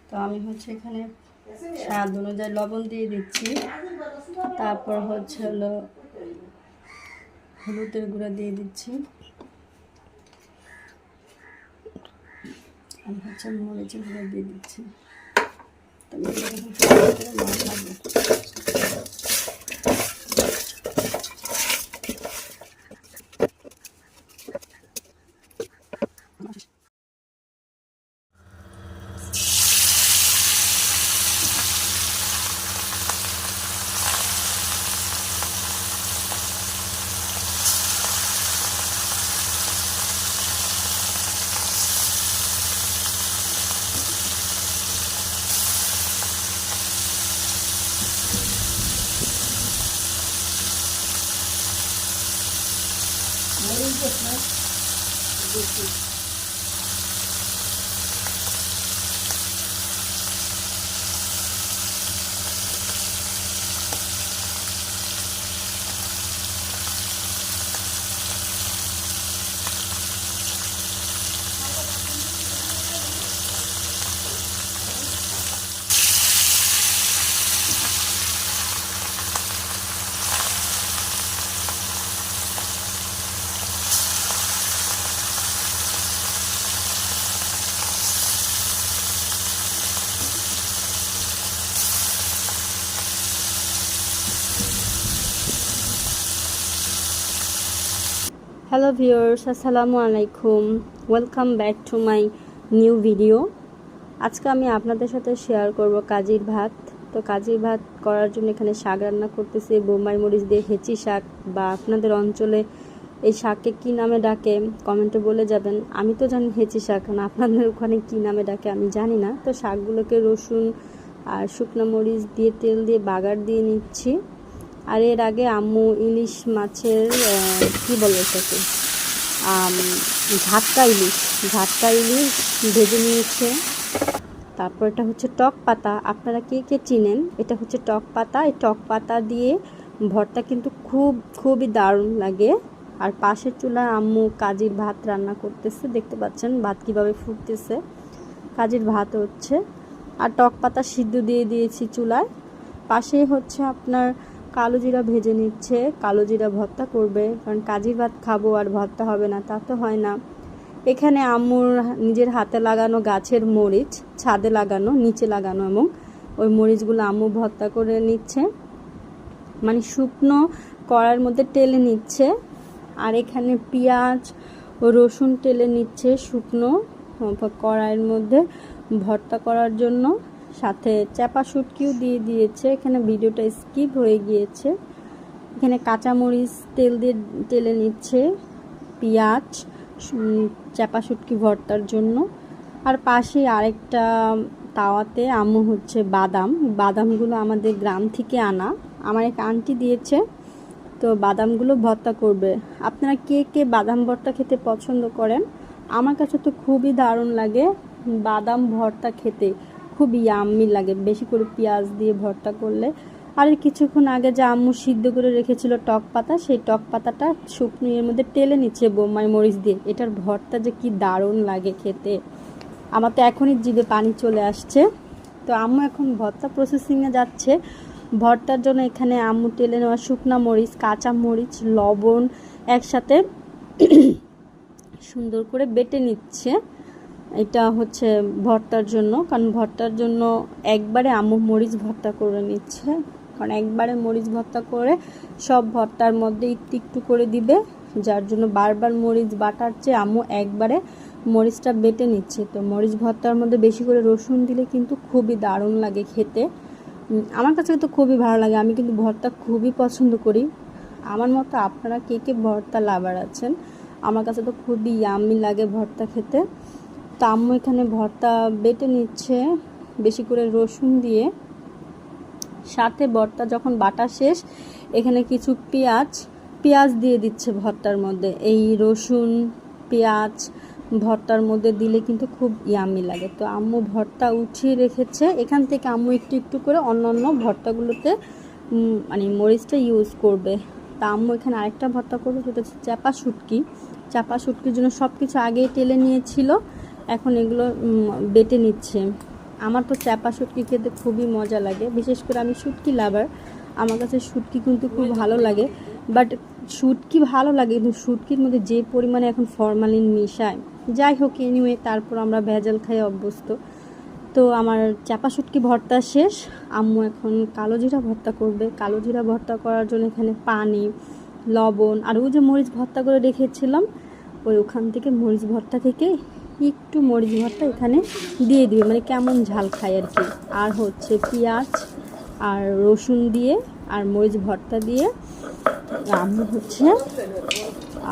তো আমি হচ্ছে এখানে স্বাদ অনুযায়ী লবণ দিয়ে দিচ্ছি, তারপর হচ্ছে হলো হলুদের গুঁড়া দিয়ে দিচ্ছি, আমি হচ্ছে মরিচের গুঁড়া দিয়ে দিচ্ছি। হ্যালো ভিউয়ার্স, আসসালামু আলাইকুম, welcome back to my new video. আজকে আমি আপনাদের সাথে শেয়ার করব কাজির ভাত। তো কাজির ভাত করার জন্য এখানে শাক রান্না করতেছি, বোম্বাই মরিচ দিয়ে হেঁচি শাক, বা আপনাদের অঞ্চলে এই শাককে কী নামে ডাকে কমেন্টে বলে যাবেন। আমি তো জানি হেঁচি শাক, কারণ আপনাদের ওখানে কী নামে ডাকে আমি জানি না। তো শাকগুলোকে রসুন আর শুকনো মরিচ দিয়ে তেল দিয়ে বাগার দিয়ে নিচ্ছি। আর এর আগে আম্মু ইলিশ মাছের কি বলে এটাকে ঝাটকা ইলিশ ভেজে নিয়েছে। তারপর এটা হচ্ছে টক পাতা, আপনারা কে কে চিনেন, এটা হচ্ছে টক পাতা। এই টক পাতা দিয়ে ভর্তা কিন্তু খুবই দারুণ লাগে। আর পাশের চুলায় আম্মু কাজির ভাত রান্না করতেছে, দেখতে পাচ্ছেন ভাত কিভাবে ফুটতেছে, কাজির ভাত হচ্ছে। আর টক পাতা সিদ্ধ দিয়ে দিয়েছি চুলায়। পাশেই হচ্ছে আপনার কালো জিরা ভেজে নিচ্ছে, কালো জিরা ভর্তা করবে, কারণ কাজির ভাত খাবো আর ভর্তা হবে না তা তো হয় না। এখানে আম্মুর নিজের হাতে লাগানো গাছের মরিচ, ছাদে লাগানো, নিচে লাগানো, এবং ওই মরিচগুলো আম্মু ভর্তা করে নিচ্ছে, মানে শুকনো কড়াইয়ের মধ্যে টেলে নিচ্ছে। আর এখানে পেঁয়াজ ও রসুন টেলে নিচ্ছে শুকনো কড়াইয়ের মধ্যে ভর্তা করার জন্য। সাথে চাপা শুটকিও দিয়ে দিয়েছে, এখানে ভিডিওটা স্কিপ হয়ে গিয়েছে। এখানে কাঁচামরিচ তেল দিয়ে টেলে নিচ্ছে, পেঁয়াজ চাপা শুটকি ভর্তার জন্য। আর পাশে আরেকটা তাওয়াতে আম্মু হচ্ছে বাদামগুলো আমাদের গ্রাম থেকে আনা, আমার এক আন্টি দিয়েছে, তো বাদামগুলো ভর্তা করবে। আপনারা কে কে বাদাম ভর্তা খেতে পছন্দ করেন? আমার কাছে তো খুবই দারুণ লাগে বাদাম ভর্তা খেতে, খুব ইয়াম্মি লাগে, বেশি করে পেঁয়াজ দিয়ে ভর্তা করলে। আর কিছুক্ষণ আগে যে আম্মু সিদ্ধ করে রেখেছিল টক পাতা, সেই টক পাতাটা শুকনো এর মধ্যে টেলে নিচ্ছে বোম্বাই মরিচ দিয়ে। এটার ভর্তা যে কি দারুণ লাগে খেতে, আমার তো এখনই জিভে পানি চলে আসছে। তো আম্মু এখন ভর্তা প্রসেসিংয়ে যাচ্ছে। ভর্তার জন্য এখানে আম্মু টেলে নেওয়া শুকনা মরিচ, কাঁচা মরিচ, লবণ একসাথে সুন্দর করে বেটে নিচ্ছে। এটা হচ্ছে ভর্তার জন্য, কারণ ভর্তার জন্য একবারে আম্মু মরিচ ভর্তা করে নিচ্ছে, কারণ একবারে মরিচ ভর্তা করে সব ভর্তার মধ্যে একটু একটু করে দিবে, যার জন্য বারবার মরিচ বাটার চেয়ে আম্মু একবারে মরিচটা বেটে নিচ্ছে। তো মরিচ ভর্তার মধ্যে বেশি করে রসুন দিলে কিন্তু খুবই দারুণ লাগে খেতে, আমার কাছে তো খুবই ভালো লাগে, আমি কিন্তু ভর্তা খুবই পছন্দ করি। আমার মতো আপনারা কে কে ভর্তা লাভার আছেন? আমার কাছে তো খুবই ইয়াম্মি লাগে ভর্তা খেতে। তো আম্মু এখানে ভর্তা বেটে নিচ্ছে বেশি করে রসুন দিয়ে। সাথে ভর্তা যখন বাটা শেষ, এখানে কিছু পেঁয়াজ দিয়ে দিচ্ছে ভর্তার মধ্যে। এই রসুন পেঁয়াজ ভর্তার মধ্যে দিলে কিন্তু খুব ইয়াম্মি লাগে। তো আম্মু ভর্তা উঠিয়ে রেখেছে, এখান থেকে আম্মু একটু একটু করে অন্য ভর্তাগুলোতে মানে মরিচটা ইউজ করবে। তা আম্মু এখানে আরেকটা ভর্তা করবে, সেটা হচ্ছে চাপা শুটকির জন্য সব কিছু আগেই টেলে নিয়েছিল, এখন এগুলো বেটে নিচ্ছে। আমার তো চাপা শুটকি খেতে খুবই মজা লাগে, বিশেষ করে আমি শুটকি লাভার। আমার কাছে শুটকি কিন্তু খুব ভালো লাগে। বাট শুটকি ভালো লাগে, কিন্তু শুটকির মধ্যে যে পরিমাণে এখন ফরমালিন মিশায়, যাই হোক এনিওয়ে, তারপর আমরা ভেজাল খাই অভ্যস্ত। তো আমার চাপা শুটকি ভর্তা শেষ। আম্মু এখন কালো জিরা ভর্তা করবে। কালো জিরা ভর্তা করার জন্য এখানে পানি, লবণ আর ওই যে মরিচ ভর্তা করে রেখেছিলাম, ওখান থেকে মরিচ ভর্তা থেকে একটু মরিচ ভর্তা এখানে দিয়ে দিবে, মানে কেমন ঝাল খায় আর কি। আর হচ্ছে পেঁয়াজ আর রসুন দিয়ে আর মরিচ ভর্তা দিয়ে আম্মু হচ্ছে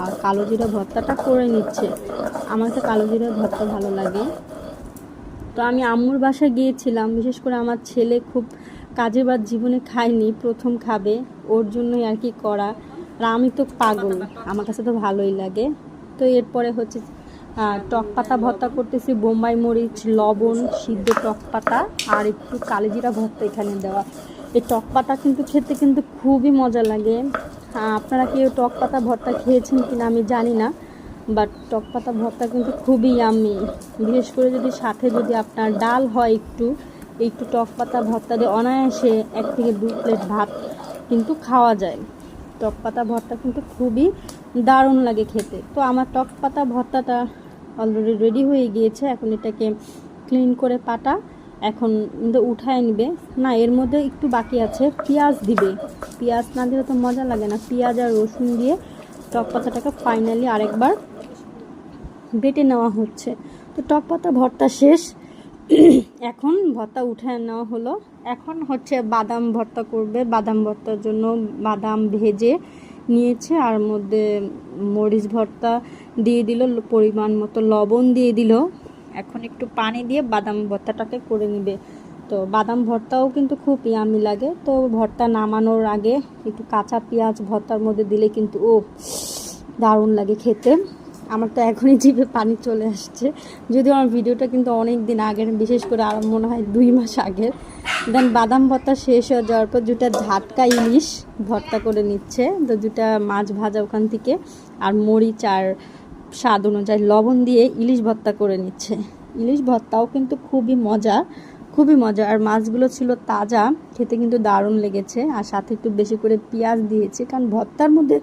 আর কালো জিরা ভর্তাটা করে নিচ্ছে। আমার তো কালো জিরা ভর্তা ভালো লাগে। তো আমি আম্মুর বাসায় গিয়েছিলাম, বিশেষ করে আমার ছেলে খুব কাজের বাদ জীবনে খায়নি, প্রথম খাবে, ওর জন্যই আর কি করা। আর আমি তো পাগল, আমার কাছে তো ভালোই লাগে। তো এরপরে হচ্ছে টক পাতা ভর্তা করতেছি, বোম্বাই মরিচ, লবণ, সিদ্ধ টক পাতা আর একটু কালোজিরা ভর্তা এখানে দেওয়া। এই টক পাতা কিন্তু খেতে কিন্তু খুবই মজা লাগে। আপনারা কেউ টক পাতা ভর্তা খেয়েছেন কিনা আমি জানি না, বাট টক পাতা ভর্তা কিন্তু খুবই ইয়াম্মি। বিশেষ করে যদি সাথে যদি আপনার ডাল হয়, একটু টক পাতা ভর্তা দিয়ে অনায়াসে 1 থেকে 2 প্লেট ভাত কিন্তু খাওয়া যায়। টক পাতা ভর্তা কিন্তু খুবই দারুণ লাগে খেতে। তো আমার টক পাতা ভর্তাটা অলরেডি রেডি হয়ে গিয়েছে। এখন এটাকে ক্লিন করে পাটা এখন উঠায় নেবে। না, এর মধ্যে একটু বাকি আছে, পেঁয়াজ দিবে। পেঁয়াজ না দিলে তো মজা লাগে না। পেঁয়াজ আর রসুন দিয়ে টক পাতাটাকে ফাইনালি আরেকবার বেটে নেওয়া হচ্ছে। তো টক পাতা ভর্তা শেষ, এখন ভর্তা উঠায় নেওয়া হলো। এখন হচ্ছে বাদাম ভর্তা করবে। বাদাম ভর্তার জন্য বাদাম ভেজে নিয়েছে, আর মধ্যে মরিচ ভর্তা দিয়ে দিল, পরিমাণ মতো লবণ দিয়ে দিল। এখন একটু পানি দিয়ে বাদাম ভর্তাটাকে করে নেবে। তো বাদাম ভর্তাও কিন্তু খুব ইয়ামি লাগে। তো ভর্তা নামানোর আগে একটু কাঁচা পেঁয়াজ ভর্তার মধ্যে দিলে কিন্তু দারুণ লাগে খেতে। আমার তো এখনই জিভে পানি চলে আসছে, যদিও আমার ভিডিওটা কিন্তু অনেক দিন আগের, বিশেষ করে আর মনে হয় 2 মাস আগের। দেন বাদাম ভর্তা শেষ হয়ে যাওয়ার পর 2টা ঝাটকা ইলিশ ভর্তা করে নিচ্ছে। তো 2টা মাছ ভাজা ওখান থেকে আর মরিচ আর স্বাদ অনুযায়ী লবণ দিয়ে ইলিশ ভর্তা করে নিচ্ছে। ইলিশ ভর্তাও কিন্তু খুবই মজা, খুবই মজা। আর মাছগুলো ছিল তাজা, খেতে কিন্তু দারুণ লেগেছে। আর সাথে একটু বেশি করে পেঁয়াজ দিয়েছি, কারণ ভর্তার মধ্যে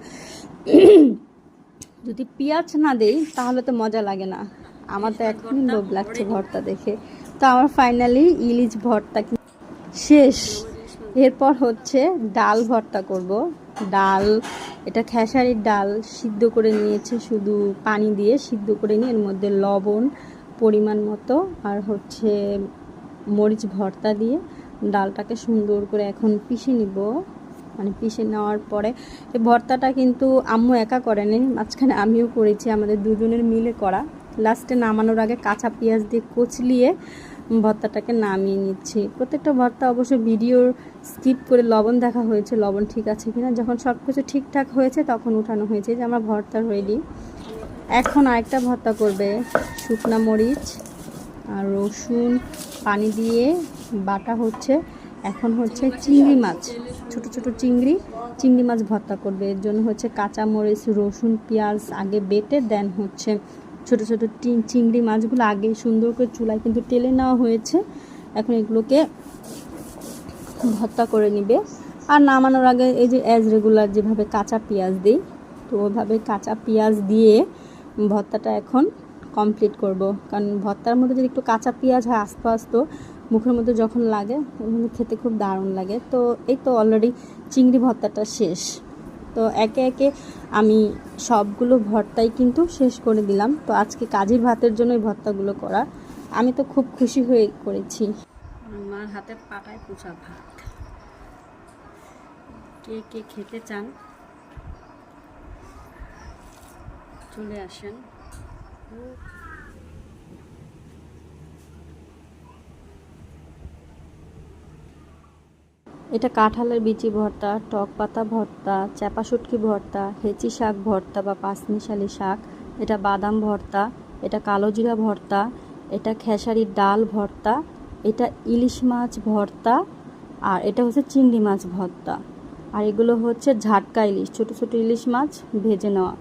যদি পেঁয়াজ না দেই তাহলে তো মজা লাগে না। আমার তো এখনই লোভ লাগছে ভর্তা দেখে। তো আমার ফাইনালি ইলিশ ভর্তা শেষ। এরপর হচ্ছে ডাল ভর্তা করব। ডাল, এটা খেসারির ডাল সিদ্ধ করে নিয়েছে, শুধু পানি দিয়ে সিদ্ধ করে নিয়ে এর মধ্যে লবণ পরিমাণ মতো আর হচ্ছে মরিচ ভর্তা দিয়ে ডালটাকে সুন্দর করে এখন পিষে নিব। মানে পিষে নেওয়ার পরে এই ভর্তাটা কিন্তু আম্মু একা করেনি, মাঝখানে আমিও করেছি, আমাদের দুজনের মিলে করা। লাস্টে নামানোর আগে কাঁচা পেঁয়াজ দিয়ে কচলিয়ে ভর্তাটাকে নামিয়ে নিচ্ছি। প্রত্যেকটা ভর্তা অবশ্য ভিডিওর স্কিপ করে লবণ দেখা হয়েছে, লবণ ঠিক আছে কিনা। যখন সব কিছু ঠিকঠাক হয়েছে তখন উঠানো হয়েছে যে আমার ভর্তা রেডি। এখন আরেকটা ভর্তা করবে, শুকনা মরিচ আর রসুন পানি দিয়ে বাটা হচ্ছে। এখন হচ্ছে চিংড়ি মাছ, ছোট ছোট চিংড়ি মাছ ভর্তা করবে। এর জন্য হচ্ছে কাঁচা মরিচ, রসুন, পেঁয়াজ আগে বেটে দেন হচ্ছে ছোট ছোট চিংড়ি মাছগুলো আগে সুন্দর করে চুলায় কিন্তু টেলে নেওয়া হয়েছে। এখন এগুলোকে ভর্তা করে নিবে। আর নামানোর আগে এই যে অ্যাজ রেগুলার যেভাবে কাঁচা পেঁয়াজ দিই, তো ওইভাবে কাঁচা পেঁয়াজ দিয়ে ভর্তাটা এখন কমপ্লিট করব। কারণ ভর্তার মধ্যে যদি একটু কাঁচা পেঁয়াজ হয় আস্তে আস্তে মুখের মধ্যে যখন লাগে ওখানে খেতে খুব দারুণ লাগে। তো এই তো অলরেডি চিংড়ি ভর্তাটা শেষ। তো একে একে আমি সবগুলো ভর্তাই কিন্তু শেষ করে দিলাম। তো আজকে কাজের ভাতের জন্য এই ভর্তাগুলো করা, আমি তো খুব খুশি হয়ে করেছি। আমার হাতের পাটায় কুচা ভাত, কে কে খেতে চান চলে আসেন। এটা কাঁঠালের বিচি ভর্তা, টক পাতা ভর্তা, চাপা শুটকি ভর্তা, হেঁচি শাক ভর্তা বা পাঁচমিশালি শাক, এটা বাদাম ভর্তা, এটা কালো জিরা ভর্তা, এটা খেসারির ডাল ভর্তা, এটা ইলিশ মাছ ভর্তা, আর এটা হচ্ছে চিংড়ি মাছ ভর্তা। আর এগুলো হচ্ছে ঝাটকা ইলিশ, ছোট ছোট ইলিশ মাছ ভেজে নেওয়া।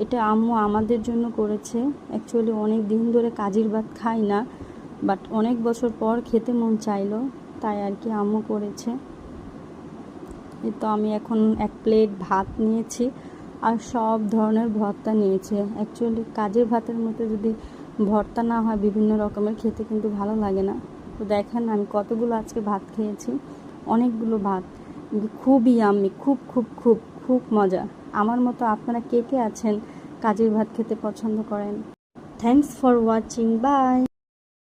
এটা আম্মু আমাদের জন্য করেছে। অ্যাকচুয়ালি অনেক দিন ধরে কাজির ভাত খাই না, বাট অনেক বছর পর খেতে মন চাইলো, তাই আর কি আম্মু করেছে। এই তো আমি এখন এক প্লেট ভাত নিয়েছি আর সব ধরনের ভর্তা নিয়েছি। অ্যাকচুয়ালি কাজের ভাতের মধ্যে যদি ভর্তা না হয় বিভিন্ন রকমের, খেতে কিন্তু ভালো লাগে না। তো দেখেন আমি কতগুলো আজকে ভাত খেয়েছি, অনেকগুলো ভাত, কিন্তু খুবই আমি খুব খুব খুব খুব মজা। আমার মতো আপনারা কে কে আছেন কাজের ভাত খেতে পছন্দ করেন? Thanks for watching, by.